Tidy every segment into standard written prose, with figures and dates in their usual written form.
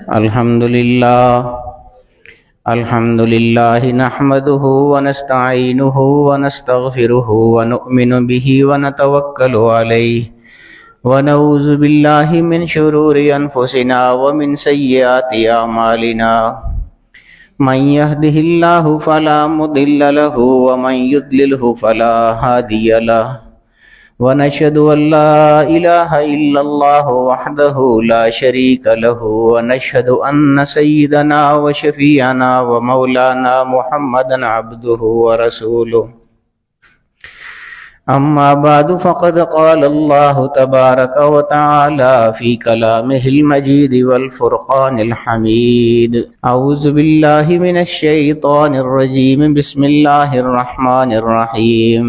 الحمد لله نحمده ونستعينه ونستغفره ونؤمن به ونتوكل عليه ونعوذ بالله من شرور أنفسنا ومن سيئات أعمالنا من يهده الله فلا مضل له ومن يضلله فلا هادي له ونشهد أن لا إله إلا الله وحده لا شريك له ونشهد أن سيدنا وشفيعنا ومولانا محمدا عبده ورسوله أما بعد فقد قال الله تبارك وتعالى في كلامه المجيد والفرقان الحميد أعوذ بالله من الشيطان الرجيم بسم الله الرحمن الرحيم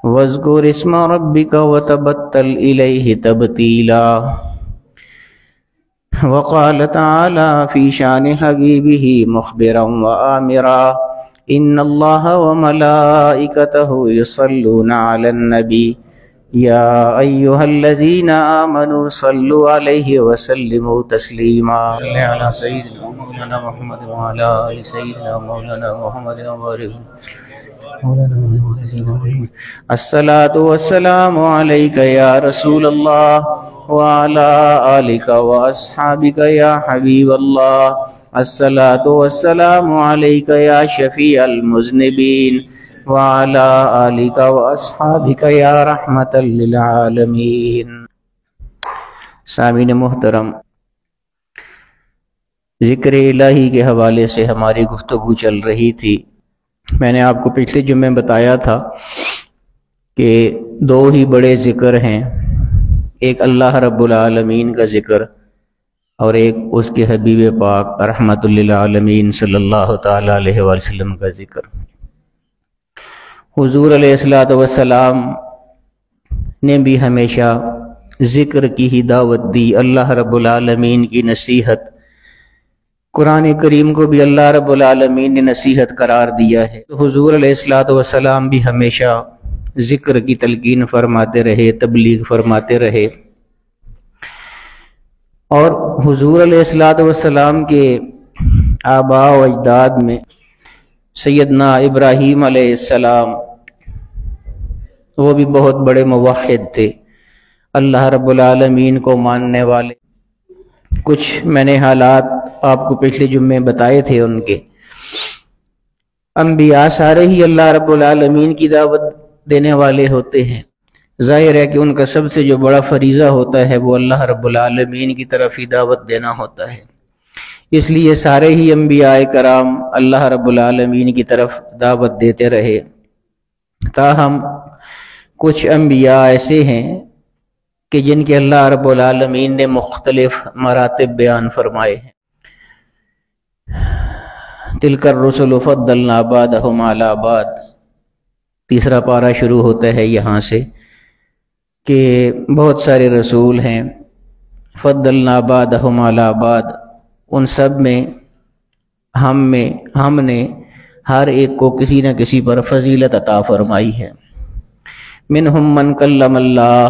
واذكر اسم ربك وتبتل إليه تبتيلا وقال تعالى في شان حبيبه مخبرا وآمرا إن الله وملائكته يصلون على النبي يا أيها الذين آمنوا صلوا عليه وسلموا تسليما على سيدنا مولانا محمد وعلى آل سيدنا مولانا محمد وبارك الصلاة والسلام عليك يا رسول الله وعلى آلك وأصحابك يا حبيب الله الصلاة والسلام عليك يا شفيع المذنبين وعلى آلك وأصحابك يا رحمة للعالمين. سامعین محترم، ذکر الہی کے حوالے سے ہماری گفتگو چل رہی تھی. میں نے آپ کو پچھلے جمعے بتایا تھا کہ دو ہی بڑے ذکر ہیں، ایک اللہ رب العالمین کا ذکر اور ایک اس کے حبیب پاک رحمت للعالمین صلی اللہ تعالی علیہ وسلم کا ذکر. حضور علیہ السلام نے بھی ہمیشہ ذکر کی ہی دعوت دی، اللہ رب العالمین کی نصیحت. قرآن کریم کو بھی اللہ رب العالمین نے نصیحت قرار دیا ہے. تو حضور علیہ السلام بھی ہمیشہ ذکر کی تلقین فرماتے رہے، تبلیغ فرماتے رہے. اور حضور علیہ السلام کے آباء و اجداد میں سیدنا ابراہیم علیہ السلام، وہ بھی بہت بڑے موحد تھے، اللہ رب العالمین کو ماننے والے. کچھ میں نے حالات آپ کو پچھلے جمعے بتائے تھے ان کے. انبیاء سارے ہی اللہ رب العالمین کی دعوت دینے والے ہوتے ہیں. ظاہر ہے کہ ان کا سب سے جو بڑا فریضہ ہوتا ہے وہ اللہ رب العالمین کی طرف ہی دعوت دینا ہوتا ہے. اس لیے سارے ہی انبیاء کرام اللہ رب العالمین کی طرف دعوت دیتے رہے. تاہم کچھ انبیاء ایسے ہیں کہ جن کے اللہ رب العالمین نے مختلف مراتب بیان فرمائے ہیں. تلک الرسل فضلنا بعضهم علی بعض، تیسرا پارہ شروع ہوتا ہے یہاں سے کہ بہت سارے رسول ہیں. فضلنا بعضهم علی بعض، ان سب میں ہم نے ہر ایک کو کسی نہ کسی پر فضیلت عطا فرمائی ہے. منہم من کلم اللہ،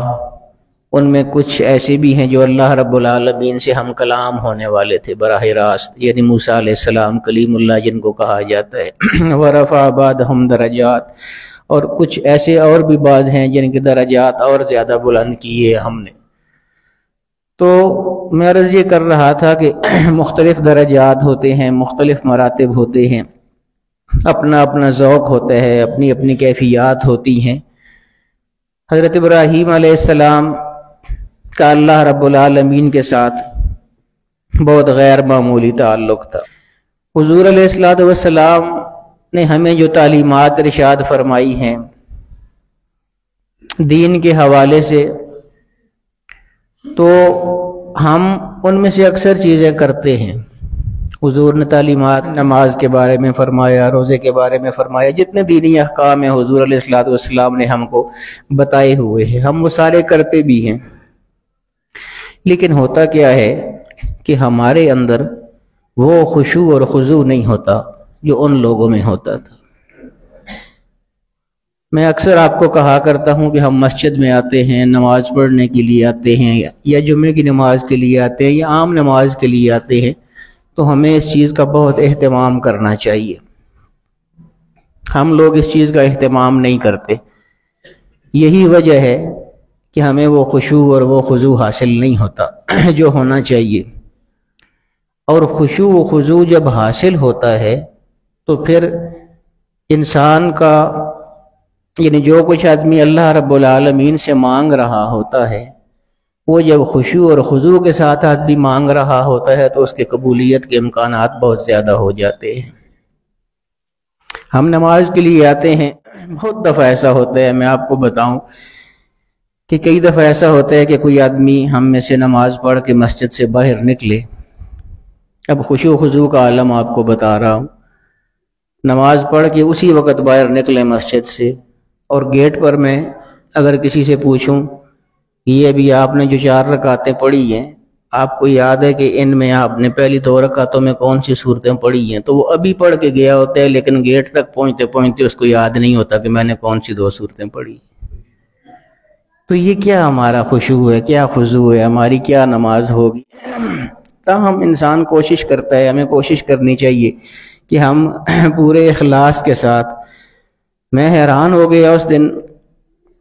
ان میں کچھ ایسے بھی ہیں جو اللہ رب العالمین سے ہم کلام ہونے والے تھے براہ راست، یعنی موسیٰ علیہ السلام کلیم اللہ جن کو کہا جاتا ہے. ورفع بعضهم درجات، اور کچھ ایسے اور بھی بعض ہیں جن کے درجات اور زیادہ بلند کیے ہم نے. تو میں عرض یہ کر رہا تھا کہ مختلف درجات ہوتے ہیں، مختلف مراتب ہوتے ہیں، اپنا اپنا ذوق ہوتا ہے، اپنی اپنی کیفیات ہوتی ہیں. حضرت ابراہیم علیہ السلام کا اللہ رب العالمین کے ساتھ بہت غیر معمولی تعلق تھا. حضور علیہ السلام نے ہمیں جو تعلیمات ارشاد فرمائی ہیں دین کے حوالے سے، تو ہم ان میں سے اکثر چیزیں کرتے ہیں. حضور نے تعلیمات نماز کے بارے میں فرمایا، روزے کے بارے میں فرمایا، جتنے دینی احکام ہیں حضور علیہ السلام نے ہم کو بتائے ہوئے ہیں، ہم وہ سارے کرتے بھی ہیں. لیکن ہوتا کیا ہے کہ ہمارے اندر وہ خشوع اور خضوع نہیں ہوتا جو ان لوگوں میں ہوتا تھا. میں اکثر آپ کو کہا کرتا ہوں کہ ہم مسجد میں آتے ہیں، نماز پڑھنے کے لیے آتے ہیں، یا جمعے کی نماز کے لیے آتے ہیں، یا عام نماز کے لیے آتے ہیں، تو ہمیں اس چیز کا بہت اہتمام کرنا چاہیے۔ ہم لوگ اس چیز کا اہتمام نہیں کرتے، یہی وجہ ہے کہ ہمیں وہ خشوع اور وہ خضوع حاصل نہیں ہوتا جو ہونا چاہیے۔ اور خشوع و خضوع جب حاصل ہوتا ہے تو پھر انسان کا یعنی جو کچھ آدمی اللہ رب العالمین سے مانگ رہا ہوتا ہے، وہ جب خشوع اور خضوع کے ساتھ آدمی مانگ رہا ہوتا ہے تو اس کے قبولیت کے امکانات بہت زیادہ ہو جاتے ہیں۔ ہم نماز کے لیے آتے ہیں، بہت دفعہ ایسا ہوتا ہے، میں آپ کو بتاؤں کہ کئی دفعہ ایسا ہوتا ہے کہ کوئی آدمی ہم میں سے نماز پڑھ کے مسجد سے باہر نکلے، اب خشوع و خضوع کا عالم آپ کو بتا رہا ہوں، نماز پڑھ کے اسی وقت باہر نکلے مسجد سے، اور گیٹ پر میں اگر کسی سے پوچھوں یہ ابھی آپ نے جو 4 رکعتیں پڑھی ہیں، آپ کو یاد ہے کہ ان میں آپ نے پہلی 2 رکعتوں میں کون سی صورتیں پڑھی ہیں؟ تو وہ ابھی پڑھ کے گیا ہوتا ہے، لیکن گیٹ تک پہنچتے پہنچتے اس کو یاد نہیں ہوتا کہ میں نے کون سی 2 صورتیں پڑھی۔ تو یہ کیا ہمارا خشوع ہے، کیا خضوع ہے، ہماری کیا نماز ہوگی؟ تاہم انسان کوشش کرتا ہے، ہمیں کوشش کرنی چاہیے کہ ہم پورے اخلاص کے ساتھ۔ میں حیران ہو گیا اس دن،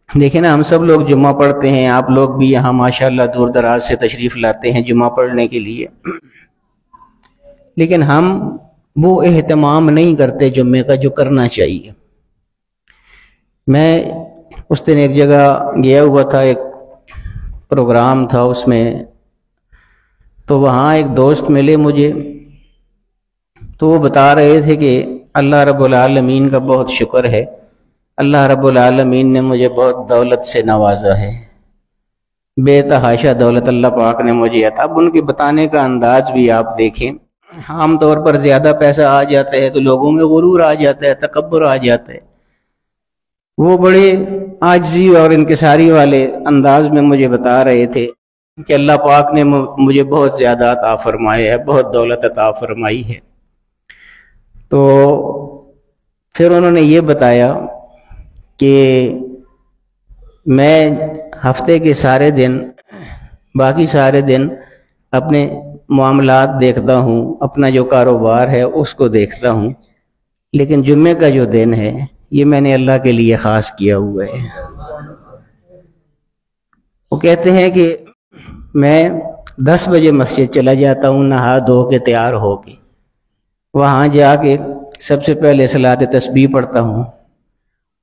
دیکھیں نا، ہم سب لوگ جمعہ پڑھتے ہیں، آپ لوگ بھی یہاں ماشاءاللہ دور دراز سے تشریف لاتے ہیں جمعہ پڑھنے کے لیے، لیکن ہم وہ اہتمام نہیں کرتے جمعے کا جو کرنا چاہیے۔ میں اس دن ایک جگہ گیا ہوا تھا، ایک پروگرام تھا اس میں، تو وہاں ایک دوست ملے مجھے، تو وہ بتا رہے تھے کہ اللہ رب العالمین کا بہت شکر ہے، اللہ رب العالمین نے مجھے بہت دولت سے نوازا ہے، بے تحاشا دولت اللہ پاک نے مجھے عطا۔ اب ان کے بتانے کا انداز بھی آپ دیکھیں، عام طور پر زیادہ پیسہ آ جاتا ہے تو لوگوں میں غرور آ جاتا ہے، تکبر آ جاتا ہے۔ وہ بڑے عاجزی اور انکساری والے انداز میں مجھے بتا رہے تھے کہ اللہ پاک نے مجھے بہت زیادہ عطا فرمایا ہے، بہت دولت عطا فرمائی ہے۔ تو پھر انہوں نے یہ بتایا کہ میں ہفتے کے سارے دن، باقی سارے دن اپنے معاملات دیکھتا ہوں، اپنا جو کاروبار ہے اس کو دیکھتا ہوں، لیکن جمعے کا جو دن ہے یہ میں نے اللہ کے لیے خاص کیا ہوا ہے۔ وہ کہتے ہیں کہ میں 10 بجے مسجد چلا جاتا ہوں، نہا دھو کے تیار ہو کے، وہاں جا کے سب سے پہلے صلاۃ تسبیح پڑھتا ہوں،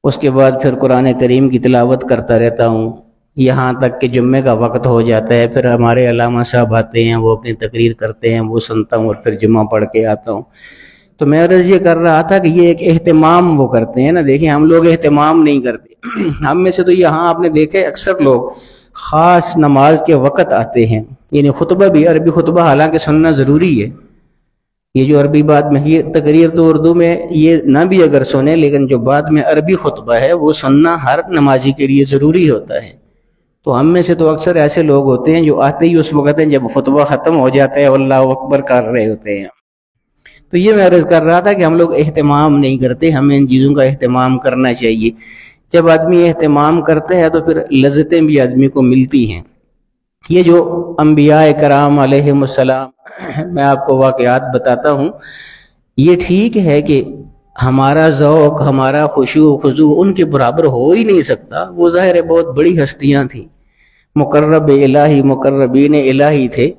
اس کے بعد پھر قرآن کریم کی تلاوت کرتا رہتا ہوں، یہاں تک کہ جمعے کا وقت ہو جاتا ہے۔ پھر ہمارے علامہ صاحب آتے ہیں، وہ اپنی تقریر کرتے ہیں، وہ سنتا ہوں اور پھر جمعہ پڑھ کے آتا ہوں۔ تو میں عرض یہ کر رہا تھا کہ یہ ایک اہتمام وہ کرتے ہیں نا، دیکھیں ہم لوگ اہتمام نہیں کرتے۔ ہم میں سے تو یہاں آپ نے دیکھے اکثر لوگ خاص نماز کے وقت آتے ہیں، یعنی خطبہ بھی عربی خطبہ حالانکہ سننا ضروری ہے، یہ جو عربی بعد میں یہ تقریر تو اردو میں یہ نہ بھی اگر سنیں، لیکن جو بعد میں عربی خطبہ ہے وہ سننا ہر نمازی کے لیے ضروری ہوتا ہے۔ تو ہم میں سے تو اکثر ایسے لوگ ہوتے ہیں جو آتے ہی اس وقت ہیں جب خطبہ ختم ہو جاتا ہے، اللہ اکبر کر رہے ہوتے ہیں۔ تو یہ میں عرض کر رہا تھا کہ ہم لوگ اہتمام نہیں کرتے، ہمیں ان چیزوں کا اہتمام کرنا چاہیے۔ جب آدمی اہتمام کرتا ہے تو پھر لذتیں بھی آدمی کو ملتی ہیں۔ یہ جو انبیاء کرام علیہم السلام، میں آپ کو واقعات بتاتا ہوں، یہ ٹھیک ہے کہ ہمارا ذوق، ہمارا خشوع و خضوع ان کے برابر ہو ہی نہیں سکتا، وہ ظاہر ہے بہت بڑی ہستیاں تھیں، مقرب الہی، مقربین الہی تھے،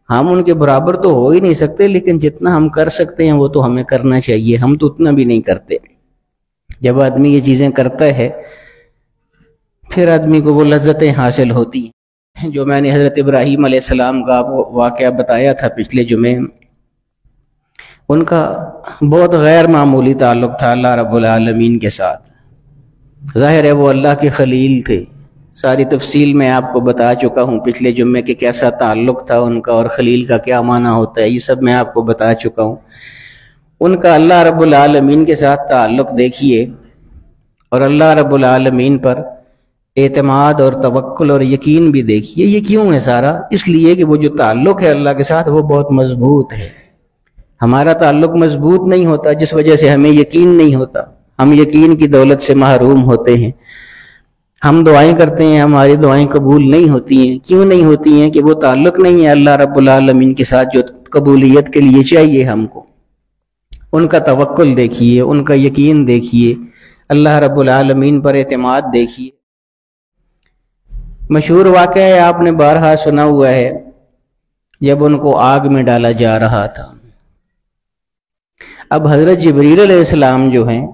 ہم ان کے برابر تو ہو ہی نہیں سکتے، لیکن جتنا ہم کر سکتے ہیں وہ تو ہمیں کرنا چاہیے، ہم تو اتنا بھی نہیں کرتے۔ جب آدمی یہ چیزیں کرتا ہے پھر آدمی کو وہ لذتیں حاصل ہوتی ہیں۔ جو میں نے حضرت ابراہیم علیہ السلام کا واقعہ بتایا تھا پچھلے جمعے، ان کا بہت غیر معمولی تعلق تھا اللہ رب العالمین کے ساتھ۔ ظاہر ہے وہ اللہ کے خلیل تھے، ساری تفصیل میں آپ کو بتا چکا ہوں پچھلے جمعے کہ کیسا تعلق تھا ان کا اور خلیل کا کیا معنی ہوتا ہے، یہ سب میں آپ کو بتا چکا ہوں۔ ان کا اللہ رب العالمین کے ساتھ تعلق دیکھیے، اور اللہ رب العالمین پر اعتماد اور توکل اور یقین بھی دیکھیے۔ یہ کیوں ہے سارا؟ اس لیے کہ وہ جو تعلق ہے اللہ کے ساتھ وہ بہت مضبوط ہے۔ ہمارا تعلق مضبوط نہیں ہوتا، جس وجہ سے ہمیں یقین نہیں ہوتا، ہم یقین کی دولت سے محروم ہوتے ہیں. ہم دعائیں کرتے ہیں، ہماری دعائیں قبول نہیں ہوتی ہیں. کیوں نہیں ہوتی ہیں؟ کہ وہ تعلق نہیں ہے اللہ رب العالمین کے ساتھ جو قبولیت کے لیے چاہیے ہم کو. ان کا توکل دیکھیے، ان کا یقین دیکھیے، اللہ رب العالمین پر اعتماد دیکھیے. مشہور واقعہ ہے، آپ نے بارہا سنا ہوا ہے، جب ان کو آگ میں ڈالا جا رہا تھا. اب حضرت جبریل علیہ السلام جو ہیں،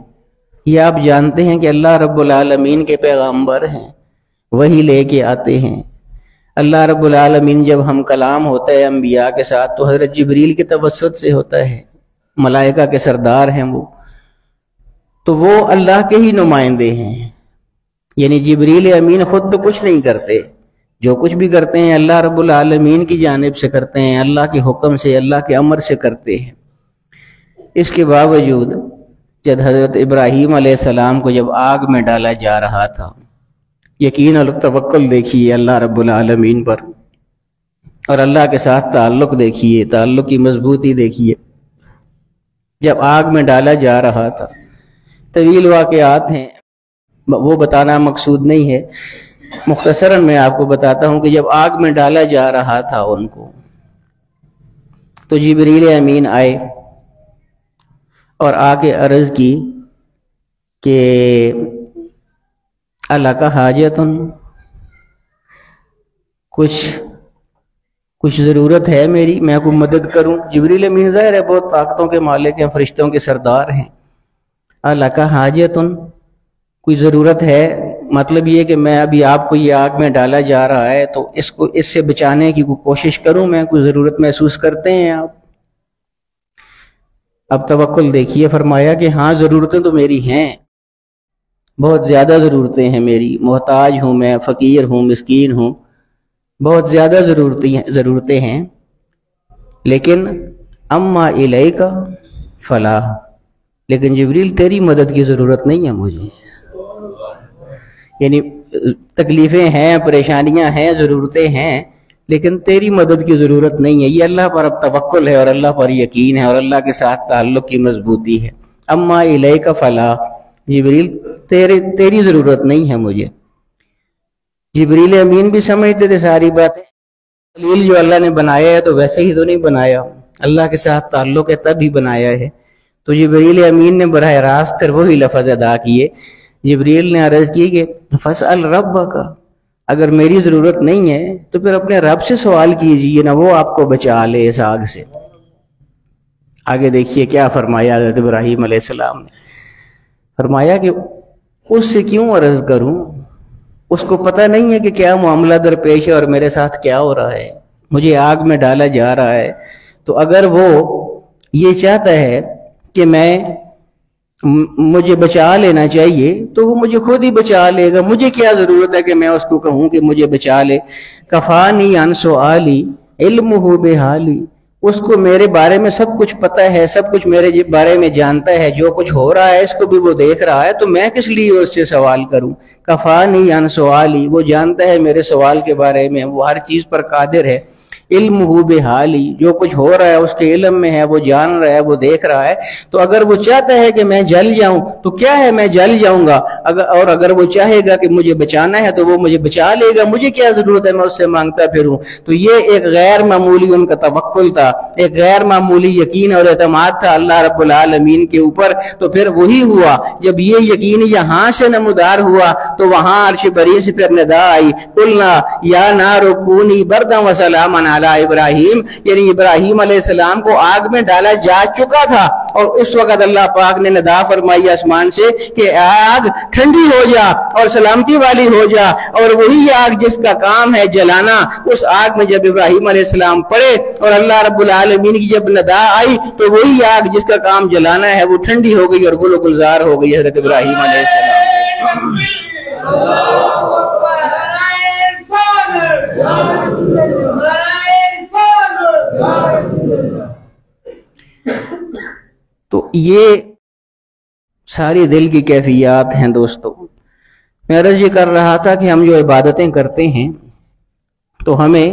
یہ آپ جانتے ہیں کہ اللہ رب العالمین کے پیغمبر ہیں، وہی لے کے آتے ہیں. اللہ رب العالمین جب ہم کلام ہوتا ہے انبیاء کے ساتھ تو حضرت جبریل کے توسط سے ہوتا ہے. ملائکہ کے سردار ہیں وہ، تو وہ اللہ کے ہی نمائندے ہیں. یعنی جبریل امین خود تو کچھ نہیں کرتے، جو کچھ بھی کرتے ہیں اللہ رب العالمین کی جانب سے کرتے ہیں، اللہ کے حکم سے، اللہ کے امر سے کرتے ہیں. اس کے باوجود جب حضرت ابراہیم علیہ السلام کو جب آگ میں ڈالا جا رہا تھا، یقین اور توکل دیکھیے اللہ رب العالمین پر، اور اللہ کے ساتھ تعلق دیکھیے، تعلق کی مضبوطی دیکھیے. جب آگ میں ڈالا جا رہا تھا، طویل واقعات ہیں، وہ بتانا مقصود نہیں ہے، مختصراً میں آپ کو بتاتا ہوں کہ جب آگ میں ڈالا جا رہا تھا ان کو، تو جبریل امین آئے اور آ کے عرض کی کہ اللہ کا حاجتن، کچھ ضرورت ہے میری، میں کوئی مدد کروں. جبریل امین ظاہر ہے بہت طاقتوں کے مالک ہیں، فرشتوں کے سردار ہیں. اللہ کا حاجتن، کوئی ضرورت ہے، مطلب یہ کہ میں ابھی آپ کو یہ آگ میں ڈالا جا رہا ہے تو اس سے بچانے کی کوئی کوشش کروں، میں کوئی ضرورت محسوس کرتے ہیں آپ؟ اب توکل دیکھیے، فرمایا کہ ہاں ضرورتیں تو میری ہیں، بہت زیادہ ضرورتیں ہیں میری، محتاج ہوں میں، فقیر ہوں، مسکین ہوں، بہت زیادہ ضرورتیں ہیں. لیکن اما الیک فلا، لیکن جبریل تیری مدد کی ضرورت نہیں ہے مجھے. یعنی تکلیفیں ہیں، پریشانیاں ہیں، ضرورتیں ہیں، لیکن تیری مدد کی ضرورت نہیں ہے. یہ اللہ پر اب توکل ہے اور اللہ پر یقین ہے اور اللہ کے ساتھ تعلق کی مضبوطی ہے. اما الیک فلا، جبریل تیری ضرورت نہیں ہے مجھے. جبریل امین بھی سمجھتے تھے ساری باتیں. خلیل جو اللہ نے بنایا ہے تو ویسے ہی تو نہیں بنایا، اللہ کے ساتھ تعلق ہے تب ہی بنایا ہے. تو جبریل امین نے براہ راست پھر وہی لفظ ادا کیے. جبریل نے عرض کی کہ فاسأل ربک، اگر میری ضرورت نہیں ہے تو پھر اپنے رب سے سوال کیجئے نا، وہ آپ کو بچا لے اس آگ سے. آگے دیکھیے کیا فرمایا حضرت ابراہیم علیہ السلام نے. فرمایا کہ اس سے کیوں عرض کروں، اس کو پتہ نہیں ہے کہ کیا معاملہ درپیش ہے اور میرے ساتھ کیا ہو رہا ہے، مجھے آگ میں ڈالا جا رہا ہے. تو اگر وہ یہ چاہتا ہے کہ مجھے بچا لینا چاہیے تو وہ مجھے خود ہی بچا لے گا. مجھے کیا ضرورت ہے کہ میں اس کو کہوں کہ مجھے بچا لے. کفانی عن سؤالی علمہ بحالی، اس کو میرے بارے میں سب کچھ پتہ ہے، سب کچھ میرے بارے میں جانتا ہے، جو کچھ ہو رہا ہے اس کو بھی وہ دیکھ رہا ہے، تو میں کس لیے اس سے سوال کروں. کفانی عن سؤالی، وہ جانتا ہے میرے سوال کے بارے میں، وہ ہر چیز پر قادر ہے. علمہ بحالی، جو کچھ ہو رہا ہے اس کے علم میں ہے، وہ جان رہا ہے، وہ دیکھ رہا ہے. تو اگر وہ چاہتا ہے کہ میں جل جاؤں تو کیا ہے، میں جل جاؤں گا. اور اگر وہ چاہے گا کہ مجھے بچانا ہے تو وہ مجھے بچا لے گا. مجھے کیا ضرورت ہے میں اس سے مانگتا پھروں. تو یہ ایک غیر معمولی ان کا توکل تھا، ایک غیر معمولی یقین اور اعتماد تھا اللہ رب العالمین کے اوپر. تو پھر وہی ہوا، جب یہ یقین یہاں سے نمودار ہوا تو وہاں عرش بری سے پھر ندا آئی، قلنا یا نار کونی بردا وسلاما علی ابراہیم. یعنی ابراہیم علیہ السلام کو آگ میں ڈالا جا چکا تھا اور اس وقت اللہ پاک نے ندا فرمائی آسمان سے کہ آگ ٹھنڈی ہو جا اور سلامتی والی ہو جا. اور وہی آگ جس کا کام ہے جلانا، اس آگ میں جب ابراہیم علیہ السلام پڑے اور اللہ رب العالمین کی جب ندا آئی تو وہی آگ جس کا کام جلانا ہے وہ ٹھنڈی ہو گئی اور گل و گلزار ہو گئی حضرت ابراہیم علیہ السلام. تو یہ ساری دل کی کیفیات ہیں دوستو. میں عرض یہ کر رہا تھا کہ ہم جو عبادتیں کرتے ہیں تو ہمیں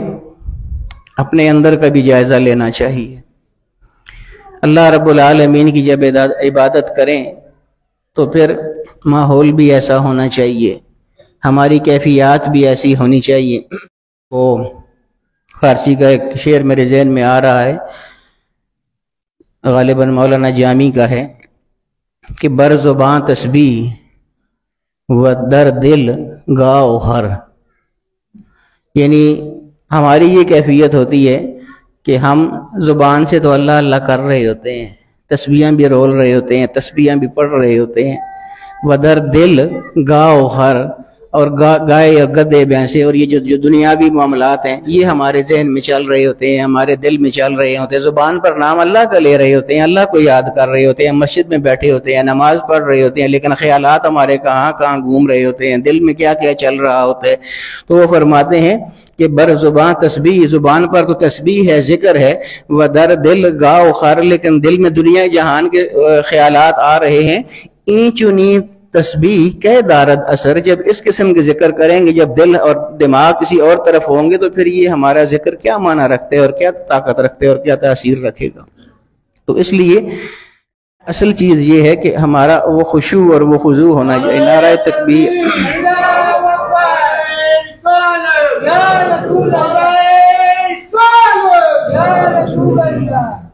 اپنے اندر کا بھی جائزہ لینا چاہیے. اللہ رب العالمین کی جب عبادت کریں تو پھر ماحول بھی ایسا ہونا چاہیے، ہماری کیفیات بھی ایسی ہونی چاہیے۔ وہ فارسی کا ایک شعر میرے ذہن میں آ رہا ہے، غالباً مولانا جامی کا ہے کہ بر زباں تسبیح و در دل گاؤ ہر، یعنی ہماری یہ کیفیت ہوتی ہے کہ ہم زبان سے تو اللہ اللہ کر رہے ہوتے ہیں، تسبیحاں بھی رول رہے ہوتے ہیں، تسبیحاں بھی پڑھ رہے ہوتے ہیں، ودر دل گاؤ ہر، اور گائے اور گدے بھینسے اور یہ جو دنیاوی معاملات ہیں یہ ہمارے ذہن میں چل رہے ہوتے ہیں، ہمارے دل میں چل رہے ہوتے ہیں، زبان پر نام اللہ کا لے رہے ہوتے ہیں، اللہ کو یاد کر رہے ہوتے ہیں، مسجد میں بیٹھے ہوتے ہیں، نماز پڑھ رہے ہوتے ہیں، لیکن خیالات ہمارے کہاں کہاں گھوم رہے ہوتے ہیں، دل میں کیا کیا چل رہا ہوتا ہے۔ تو وہ فرماتے ہیں کہ بر زباں تسبیح، زبان پر تو تسبیح ہے، ذکر ہے، و در دل گاؤ خر، لیکن دل میں دنیا جہان کے خیالات آ رہے ہیں۔ اینچ و نیچ تسبیح کہ دارد اثر، جب اس قسم کے ذکر کریں گے، جب دل اور دماغ کسی اور طرف ہوں گے تو پھر یہ ہمارا ذکر کیا معنی رکھتے ہیں اور کیا طاقت رکھتے ہیں اور کیا تاثیر رکھے گا۔ تو اس لیے اصل چیز یہ ہے کہ ہمارا وہ خشوع اور وہ خضوع ہونا چاہیے۔ نعرہ تکبیر،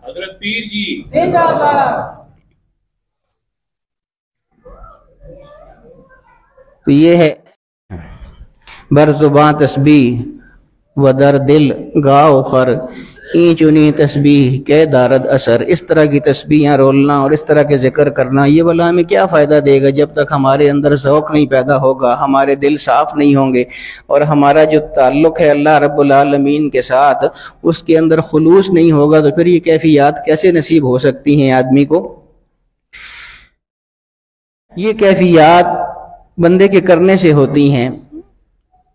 حضرت پیر جی تو یہ ہے بر زباں تسبیح و در دل گاؤ خر، این چنی تسبیح کہ دارد اثر۔ اس طرح کی تسبیحاں رولنا اور اس طرح کے ذکر کرنا یہ بلا ہمیں کیا فائدہ دے گا جب تک ہمارے اندر ذوق نہیں پیدا ہوگا، ہمارے دل صاف نہیں ہوں گے، اور ہمارا جو تعلق ہے اللہ رب العالمین کے ساتھ اس کے اندر خلوص نہیں ہوگا، تو پھر یہ کیفیات کیسے نصیب ہو سکتی ہیں آدمی کو؟ یہ کیفیات بندے کے کرنے سے ہوتی ہیں۔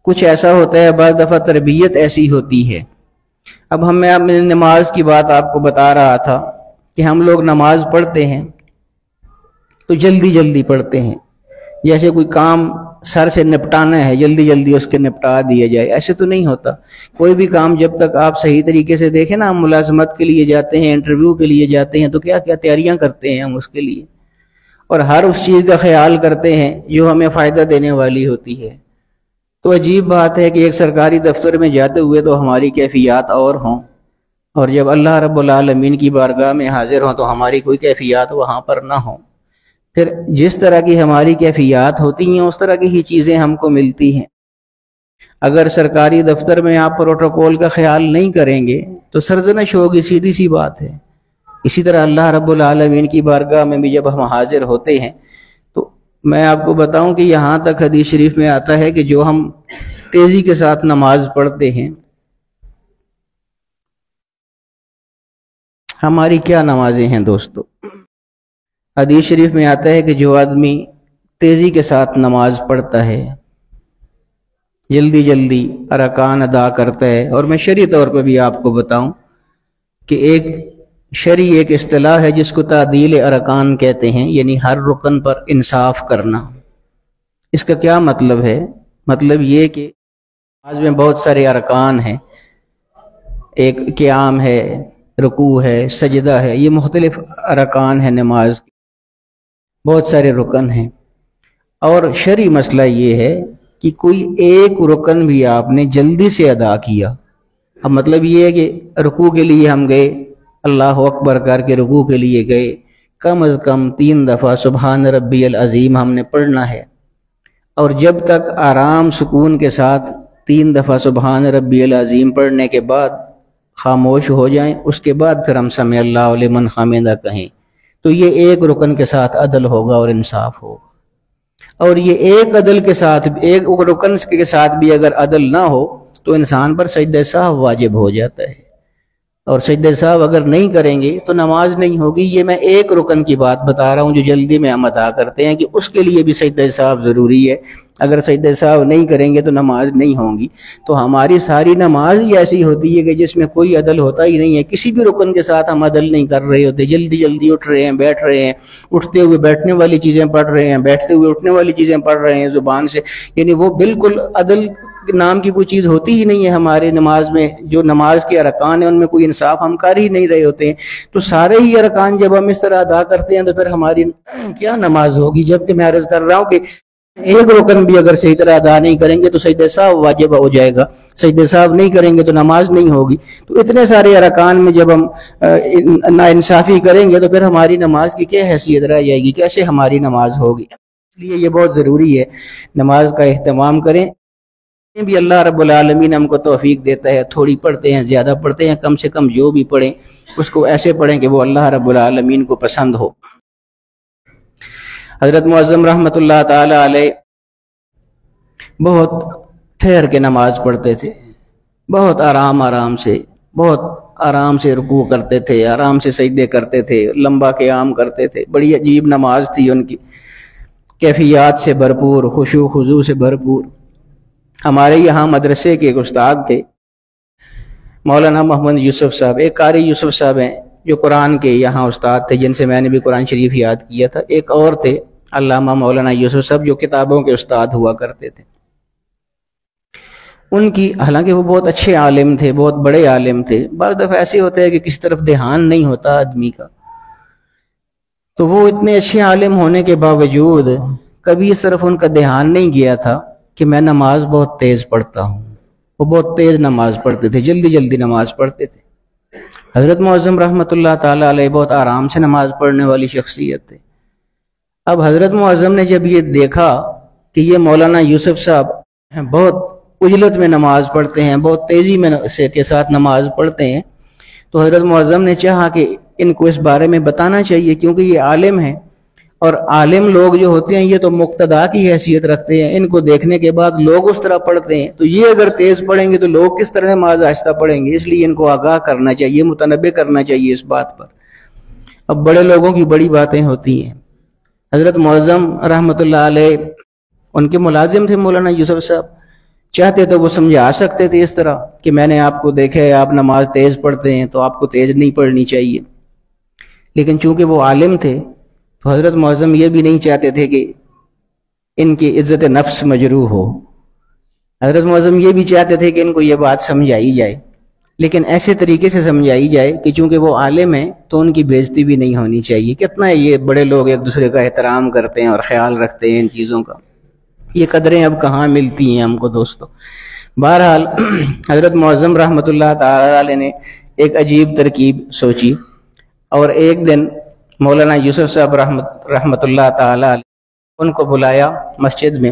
کچھ ایسا ہوتا ہے، بعض دفعہ تربیت ایسی ہوتی ہے۔ اب میں نماز کی بات آپ کو بتا رہا تھا کہ ہم لوگ نماز پڑھتے ہیں تو جلدی جلدی پڑھتے ہیں، جیسے کوئی کام سر سے نپٹانا ہے جلدی جلدی اس کے نپٹا دیا جائے، ایسے تو نہیں ہوتا۔ کوئی بھی کام جب تک آپ صحیح طریقے سے دیکھیں نا، ہم ملازمت کے لیے جاتے ہیں، انٹرویو کے لیے جاتے ہیں تو کیا کیا تیاریاں کرتے ہیں ہم اس کے لیے، اور ہر اس چیز کا خیال کرتے ہیں جو ہمیں فائدہ دینے والی ہوتی ہے۔ تو عجیب بات ہے کہ ایک سرکاری دفتر میں جاتے ہوئے تو ہماری کیفیات اور ہوں، اور جب اللہ رب العالمین کی بارگاہ میں حاضر ہوں تو ہماری کوئی کیفیات وہاں پر نہ ہوں۔ پھر جس طرح کی ہماری کیفیات ہوتی ہیں اس طرح کی ہی چیزیں ہم کو ملتی ہیں۔ اگر سرکاری دفتر میں آپ پروٹوکول کا خیال نہیں کریں گے تو سرزنش ہوگی، سیدھی سی بات ہے۔ اسی طرح اللہ رب العالمین کی بارگاہ میں بھی جب ہم حاضر ہوتے ہیں تو میں آپ کو بتاؤں کہ یہاں تک حدیث شریف میں آتا ہے کہ جو ہم تیزی کے ساتھ نماز پڑھتے ہیں، ہماری کیا نمازیں ہیں دوستو؟ حدیث شریف میں آتا ہے کہ جو آدمی تیزی کے ساتھ نماز پڑھتا ہے، جلدی جلدی ارکان ادا کرتا ہے، اور میں شرعی طور پہ بھی آپ کو بتاؤں کہ ایک شرعی ایک اصطلاح ہے جس کو تعدیل ارکان کہتے ہیں، یعنی ہر رکن پر انصاف کرنا۔ اس کا کیا مطلب ہے؟ مطلب یہ کہ نماز میں بہت سارے ارکان ہیں، ایک قیام ہے، رکوع ہے، سجدہ ہے، یہ مختلف ارکان ہیں نماز کے، بہت سارے رکن ہیں۔ اور شرعی مسئلہ یہ ہے کہ کوئی ایک رکن بھی آپ نے جلدی سے ادا کیا، اب مطلب یہ ہے کہ رکوع کے لیے ہم گئے، اللہ اکبر کر کے رکوع کے لیے گئے، کم از کم 3 دفعہ سبحان ربی العظیم ہم نے پڑھنا ہے، اور جب تک آرام سکون کے ساتھ 3 دفعہ سبحان ربی العظیم پڑھنے کے بعد خاموش ہو جائیں، اس کے بعد پھر ہم سمع اللہ لمن حمدہ کہیں، تو یہ ایک رکن کے ساتھ عدل ہوگا اور انصاف ہوگا۔ اور یہ ایک عدل کے ساتھ، ایک رکن کے ساتھ بھی اگر عدل نہ ہو تو انسان پر سجدہ سہو واجب ہو جاتا ہے، اور سجدہ سہو اگر نہیں کریں گے تو نماز نہیں ہوگی۔ یہ میں ایک رکن کی بات بتا رہا ہوں جو جلدی میں ہم ادا کرتے ہیں، کہ اس کے لیے بھی سجدہ سہو ضروری ہے، اگر سجدہ سہو نہیں کریں گے تو نماز نہیں ہوگی۔ تو ہماری ساری نماز ہی ایسی ہوتی ہے کہ جس میں کوئی عدل ہوتا ہی نہیں ہے، کسی بھی رکن کے ساتھ ہم عدل نہیں کر رہے ہوتے، جلدی جلدی اٹھ رہے ہیں، بیٹھ رہے ہیں، اٹھتے ہوئے بیٹھنے والی چیزیں پڑھ رہے ہیں، بیٹھتے ہوئے اٹھنے والی چیزیں پڑھ رہے ہیں زبان سے، یعنی وہ بالکل عدل نام کی کوئی چیز ہوتی ہی نہیں ہے ہمارے نماز میں، جو نماز کے ارکان ہیں ان میں کوئی انصاف ہم کر ہی نہیں رہے ہوتے ہیں، تو سارے ہی ارکان جب ہم اس طرح ادا کرتے ہیں تو پھر ہماری کیا نماز ہوگی؟ جبکہ میں عرض کر رہا ہوں کہ ایک رکن بھی اگر صحیح طرح ادا نہیں کریں گے تو سجدہ سہو واجب ہو جائے گا، سجدہ سہو نہیں کریں گے تو نماز نہیں ہوگی۔ تو اتنے سارے ارکان میں جب ہم ناانصافی کریں گے تو پھر ہماری نماز کی کیا حیثیت رہ جائے گی؟ کیسے ہماری نماز ہوگی؟ اس لیے یہ بہت ضروری ہے نماز کا اہتمام کریں۔ بھی اللہ رب العالمین ہم کو توفیق دیتا ہے، تھوڑی پڑھتے ہیں زیادہ پڑھتے ہیں، کم سے کم جو بھی پڑھیں اس کو ایسے پڑھیں کہ وہ اللہ رب العالمین کو پسند ہو۔ حضرت معظم رحمۃ اللہ تعالی علیہ بہت ٹھہر کے نماز پڑھتے تھے، بہت آرام سے، بہت آرام سے رکوع کرتے تھے، آرام سے سجدے کرتے تھے، لمبا قیام کرتے تھے۔ بڑی عجیب نماز تھی ان کی، کیفیات سے بھرپور، خشوع خضوع سے بھرپور۔ ہمارے یہاں مدرسے کے ایک استاد تھے مولانا محمد یوسف صاحب، ایک قاری یوسف صاحب ہیں جو قرآن کے یہاں استاد تھے، جن سے میں نے بھی قرآن شریف یاد کیا تھا۔ ایک اور تھے علامہ مولانا یوسف صاحب جو کتابوں کے استاد ہوا کرتے تھے۔ ان کی حالانکہ وہ بہت اچھے عالم تھے، بہت بڑے عالم تھے، بعض دفعہ ایسے ہوتا ہے کہ کسی طرف دھیان نہیں ہوتا آدمی کا، تو وہ اتنے اچھے عالم ہونے کے باوجود کبھی اس طرف ان کا دھیان نہیں گیا تھا کہ میں نماز بہت تیز پڑھتا ہوں۔ وہ بہت تیز نماز پڑھتے تھے، جلدی جلدی نماز پڑھتے تھے۔ حضرت معظم رحمۃ اللہ تعالی علیہ بہت آرام سے نماز پڑھنے والی شخصیت تھے۔ اب حضرت معظم نے جب یہ دیکھا کہ یہ مولانا یوسف صاحب بہت عجلت میں نماز پڑھتے ہیں، بہت تیزی میں کے ساتھ نماز پڑھتے ہیں، تو حضرت معظم نے چاہا کہ ان کو اس بارے میں بتانا چاہیے، کیونکہ یہ عالم ہیں اور عالم لوگ جو ہوتے ہیں یہ تو مقتدا کی حیثیت رکھتے ہیں، ان کو دیکھنے کے بعد لوگ اس طرح پڑھتے ہیں، تو یہ اگر تیز پڑھیں گے تو لوگ کس طرح نماز آہستہ پڑھیں گے؟ اس لیے ان کو آگاہ کرنا چاہیے، متنبہ کرنا چاہیے اس بات پر۔ اب بڑے لوگوں کی بڑی باتیں ہوتی ہیں۔ حضرت معظم رحمۃ اللہ علیہ ان کے ملازم تھے مولانا یوسف صاحب، چاہتے تو وہ سمجھا سکتے تھے اس طرح کہ میں نے آپ کو دیکھا ہے آپ نماز تیز پڑھتے ہیں تو آپ کو تیز نہیں پڑھنی چاہیے، لیکن چونکہ وہ عالم تھے تو حضرت معظم یہ بھی نہیں چاہتے تھے کہ ان کی عزت نفس مجروح ہو۔ حضرت معظم یہ بھی چاہتے تھے کہ ان کو یہ بات سمجھائی جائے، لیکن ایسے طریقے سے سمجھائی جائے کہ چونکہ وہ عالم ہیں تو ان کی بےزتی بھی نہیں ہونی چاہیے۔ کتنا یہ بڑے لوگ ایک دوسرے کا احترام کرتے ہیں اور خیال رکھتے ہیں ان چیزوں کا، یہ قدریں اب کہاں ملتی ہیں ہم کو دوستو۔ بہرحال حضرت معظم رحمۃ اللہ تعالی علیہ نے ایک عجیب ترکیب سوچی، اور ایک دن مولانا یوسف صاحب رحمۃ اللہ تعالی علیہ ان کو بلایا مسجد میں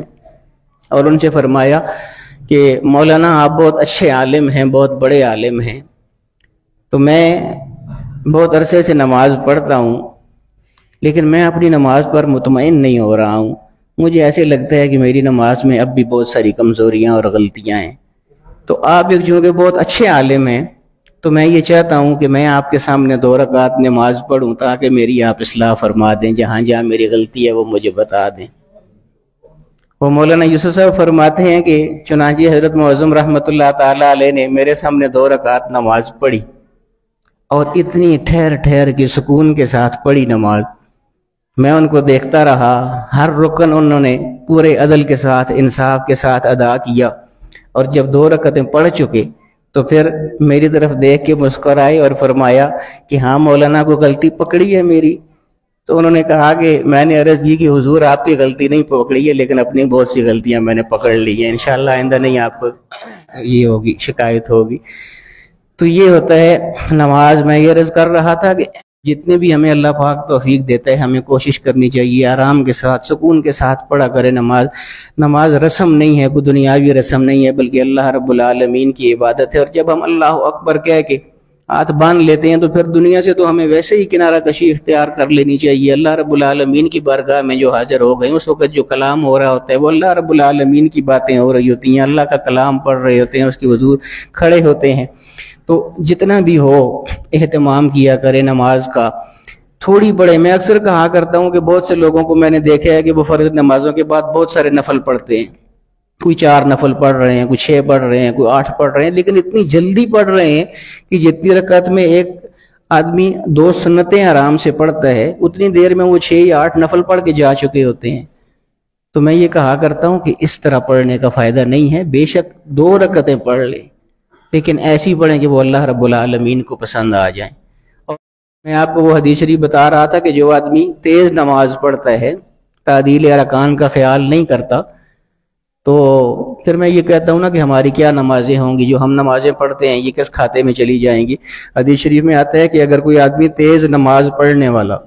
اور ان سے فرمایا کہ مولانا آپ بہت اچھے عالم ہیں، بہت بڑے عالم ہیں، تو میں بہت عرصے سے نماز پڑھتا ہوں لیکن میں اپنی نماز پر مطمئن نہیں ہو رہا ہوں، مجھے ایسے لگتا ہے کہ میری نماز میں اب بھی بہت ساری کمزوریاں اور غلطیاں ہیں، تو آپ ایک چونکہ بہت اچھے عالم ہیں تو میں یہ چاہتا ہوں کہ میں آپ کے سامنے 2 رکعت نماز پڑھوں تاکہ میری آپ اصلاح فرما دیں، جہاں جہاں میری غلطی ہے وہ مجھے بتا دیں۔ وہ مولانا یوسف صاحب فرماتے ہیں کہ چنانچہ حضرت معظم رحمۃ اللہ تعالی علیہ نے میرے سامنے 2 رکعت نماز پڑھی، اور اتنی ٹھہر ٹھہر کے سکون کے ساتھ پڑھی نماز، میں ان کو دیکھتا رہا، ہر رکن انہوں نے پورے عدل کے ساتھ انصاف کے ساتھ ادا کیا، اور جب 2 رکعتیں پڑھ چکے تو پھر میری طرف دیکھ کے مسکرائے اور فرمایا کہ ہاں مولانا کو غلطی پکڑی ہے میری؟ تو انہوں نے کہا کہ میں نے عرض کی کہ حضور آپ کی غلطی نہیں پکڑی ہے لیکن اپنی بہت سی غلطیاں میں نے پکڑ لی ہیں، انشاءاللہ آئندہ نہیں آپ کو یہ ہوگی، شکایت ہوگی۔ تو یہ ہوتا ہے نماز۔ میں یہ عرض کر رہا تھا کہ جتنے بھی ہمیں اللہ پاک توفیق دیتا ہے ہمیں کوشش کرنی چاہیے آرام کے ساتھ سکون کے ساتھ پڑھا کرے نماز۔ نماز رسم نہیں ہے، کوئی دنیاوی رسم نہیں ہے، بلکہ اللہ رب العالمین کی عبادت ہے، اور جب ہم اللہ اکبر کہہ کے ہاتھ باندھ لیتے ہیں تو پھر دنیا سے تو ہمیں ویسے ہی کنارہ کشی اختیار کر لینی چاہیے۔ اللہ رب العالمین کی بارگاہ میں جو حاضر ہو گئے اس وقت جو کلام ہو رہا ہوتا ہے وہ اللہ رب العالمین کی باتیں ہو رہی ہوتی ہیں، اللہ کا کلام پڑھ رہے ہوتے ہیں، اس کی حضور کھڑے ہوتے ہیں۔ تو جتنا بھی ہو اہتمام کیا کرے نماز کا، تھوڑی پڑھے۔ میں اکثر کہا کرتا ہوں کہ بہت سے لوگوں کو میں نے دیکھا ہے کہ وہ فرض نمازوں کے بعد بہت سارے نفل پڑھتے ہیں، کوئی 4 نفل پڑھ رہے ہیں، کوئی 6 پڑھ رہے ہیں، کوئی 8 پڑھ رہے ہیں، لیکن اتنی جلدی پڑھ رہے ہیں کہ جتنی رکعت میں ایک آدمی 2 سنتیں آرام سے پڑھتا ہے اتنی دیر میں وہ 6 یا 8 نفل پڑھ کے جا چکے ہوتے ہیں۔ تو میں یہ کہا کرتا ہوں کہ اس طرح پڑھنے کا فائدہ نہیں ہے، بے شک 2 رکعتیں پڑھ لیں لیکن ایسی پڑھیں کہ وہ اللہ رب العالمین کو پسند آ جائیں۔ اور میں آپ کو وہ حدیث شریف بتا رہا تھا کہ جو آدمی تیز نماز پڑھتا ہے، تعدیل ارکان کا خیال نہیں کرتا، تو پھر میں یہ کہتا ہوں نا کہ ہماری کیا نمازیں ہوں گی، جو ہم نمازیں پڑھتے ہیں یہ کس کھاتے میں چلی جائیں گی۔ حدیث شریف میں آتا ہے کہ اگر کوئی آدمی تیز نماز پڑھنے والا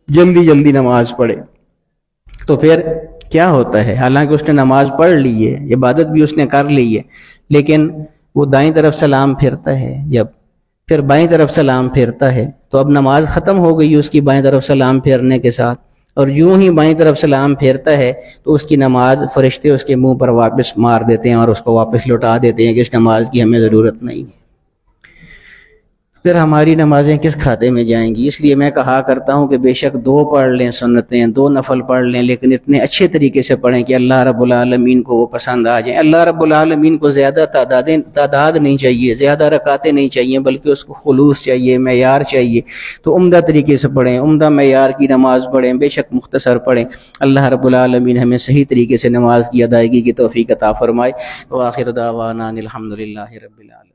جلدی جلدی نماز پڑھے تو پھر کیا ہوتا ہے، حالانکہ اس نے نماز پڑھ لی ہے، عبادت بھی اس نے کر لی ہے، لیکن وہ دائیں طرف سلام پھرتا ہے، جب پھر بائیں طرف سلام پھرتا ہے تو اب نماز ختم ہو گئی اس کی بائیں طرف سلام پھیرنے کے ساتھ، اور یوں ہی بائیں طرف سلام پھیرتا ہے تو اس کی نماز فرشتے اس کے منہ پر واپس مار دیتے ہیں اور اس کو واپس لوٹا دیتے ہیں کہ اس نماز کی ہمیں ضرورت نہیں ہے۔ پھر ہماری نمازیں کس کھاتے میں جائیں گی؟ اس لیے میں کہا کرتا ہوں کہ بے شک 2 پڑھ لیں سنتیں، 2 نفل پڑھ لیں، لیکن اتنے اچھے طریقے سے پڑھیں کہ اللہ رب العالمین کو وہ پسند آ جائیں۔ اللہ رب العالمین کو زیادہ تعداد نہیں چاہیے، زیادہ رکعتیں نہیں چاہیے، بلکہ اس کو خلوص چاہیے، معیار چاہیے۔ تو عمدہ طریقے سے پڑھیں، عمدہ معیار کی نماز پڑھیں، بے شک مختصر پڑھیں۔ اللہ رب العالمین ہمیں صحیح طریقے سے نماز کی ادائیگی کی توفیق عطا فرمائے۔ وآخر دعوانا الحمدللہ رب العالمین۔